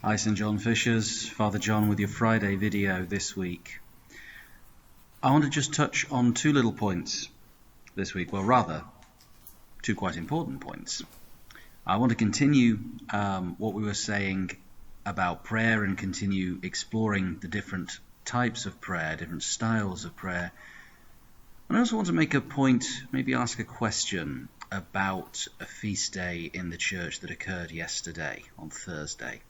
Hi, St. John Fishers, Father John with your Friday video this week. I want to just touch on two little points this week, well rather, two quite important points. I want to continue what we were saying about prayer and continue exploring the different types of prayer, different styles of prayer. And I also want to make a point, maybe ask a question about a feast day in the church that occurred yesterday on Thursday.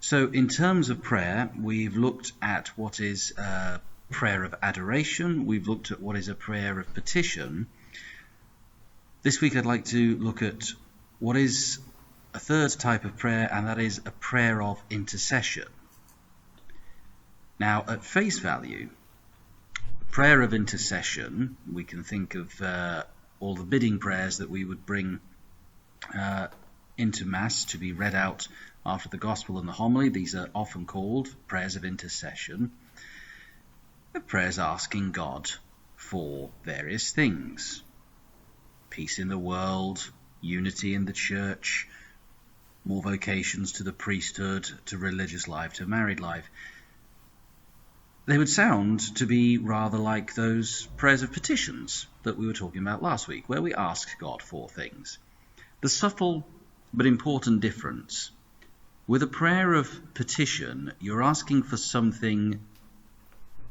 So in terms of prayer, we've looked at what is a prayer of adoration. We've looked at what is a prayer of petition. This week I'd like to look at what is a third type of prayer, and that is a prayer of intercession. Now, at face value, prayer of intercession, we can think of all the bidding prayers that we would bring into Mass to be read out after the Gospel and the homily. These are often called prayers of intercession. The prayers asking God for various things. Peace in the world, unity in the church, more vocations to the priesthood, to religious life, to married life. They would sound to be rather like those prayers of petitions that we were talking about last week, where we ask God for things. The subtle but important difference: with a prayer of petition, you're asking for something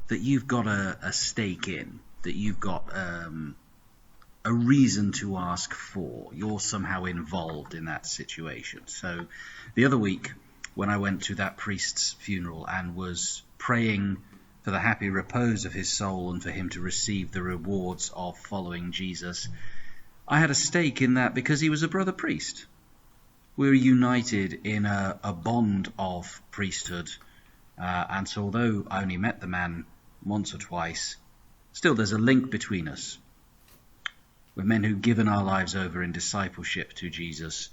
that you've got a stake in, that you've got a reason to ask for. You're somehow involved in that situation. So the other week, when I went to that priest's funeral and was praying for the happy repose of his soul and for him to receive the rewards of following Jesus, I had a stake in that because he was a brother priest. We were united in a bond of priesthood, and so although I only met the man once or twice, still there's a link between us. We're men who've given our lives over in discipleship to Jesus.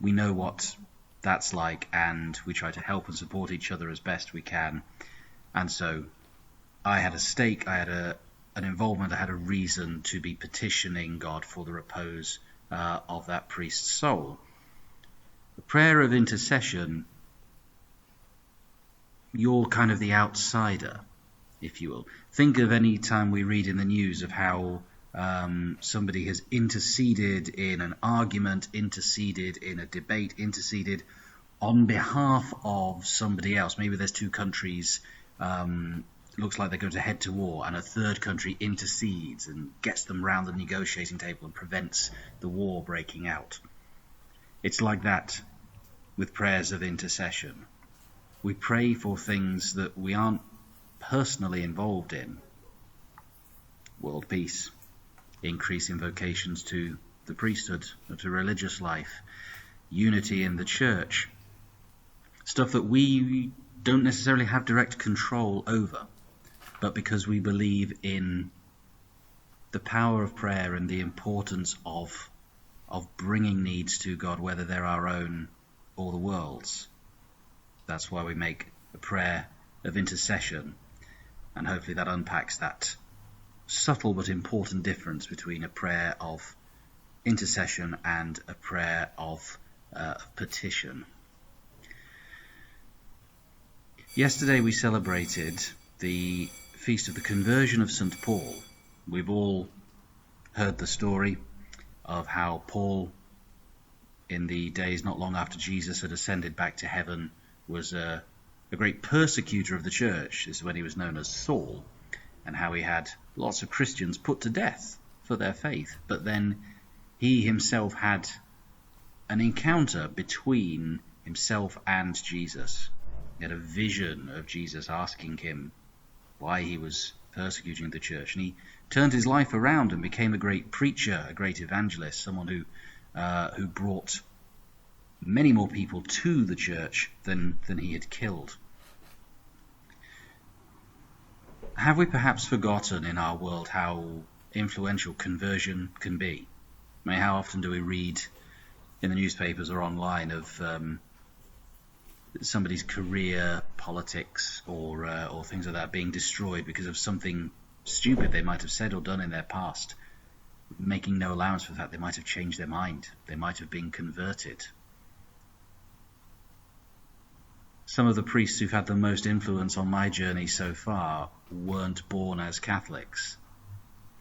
We know what that's like, and we try to help and support each other as best we can. And so I had a stake, I had an involvement, I had a reason to be petitioning God for the repose of that priest's soul. The prayer of intercession, you're kind of the outsider, if you will. Think of any time we read in the news of how somebody has interceded in an argument, interceded in a debate, interceded on behalf of somebody else. Maybe there's two countries, looks like they're going to head to war, and a third country intercedes and gets them round the negotiating table and prevents the war breaking out. It's like that with prayers of intercession. We pray for things that we aren't personally involved in. World peace, increase in vocations to the priesthood or to religious life, unity in the church, stuff that we don't necessarily have direct control over, but because we believe in the power of prayer and the importance of bringing needs to God, whether they're our own or the world's. That's why we make a prayer of intercession, and hopefully that unpacks that subtle but important difference between a prayer of intercession and a prayer of petition. Yesterday we celebrated the feast of the conversion of St. Paul. We've all heard the story of how Paul, in the days not long after Jesus had ascended back to heaven, was a great persecutor of the church. This is when he was known as Saul, and how he had lots of Christians put to death for their faith. But then he himself had an encounter between himself and Jesus. He had a vision of Jesus asking him why he was persecuting the church, and he turned his life around and became a great preacher, a great evangelist, someone who brought many more people to the church than he had killed. Have we perhaps forgotten in our world how influential conversion can be? I mean, how often do we read in the newspapers or online of somebody's career, politics, or things like that being destroyed because of something stupid they might have said or done in their past, making no allowance for the fact they might have changed their mind, they might have been converted. some of the priests who've had the most influence on my journey so far weren't born as Catholics.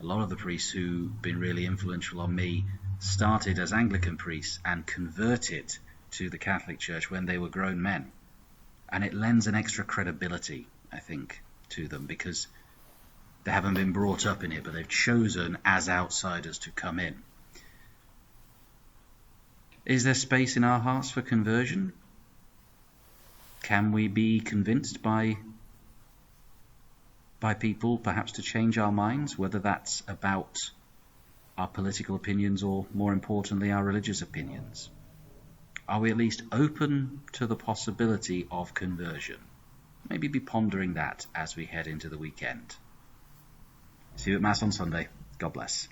A lot of the priests who've been really influential on me started as Anglican priests and converted to the Catholic Church when they were grown men. And it lends an extra credibility, I think, to them, because they haven't been brought up in it, but they've chosen as outsiders to come in. Is there space in our hearts for conversion? Can we be convinced by people perhaps to change our minds, whether that's about our political opinions or, more importantly, our religious opinions? Are we at least open to the possibility of conversion? Maybe be pondering that as we head into the weekend. See you at Mass on Sunday. God bless.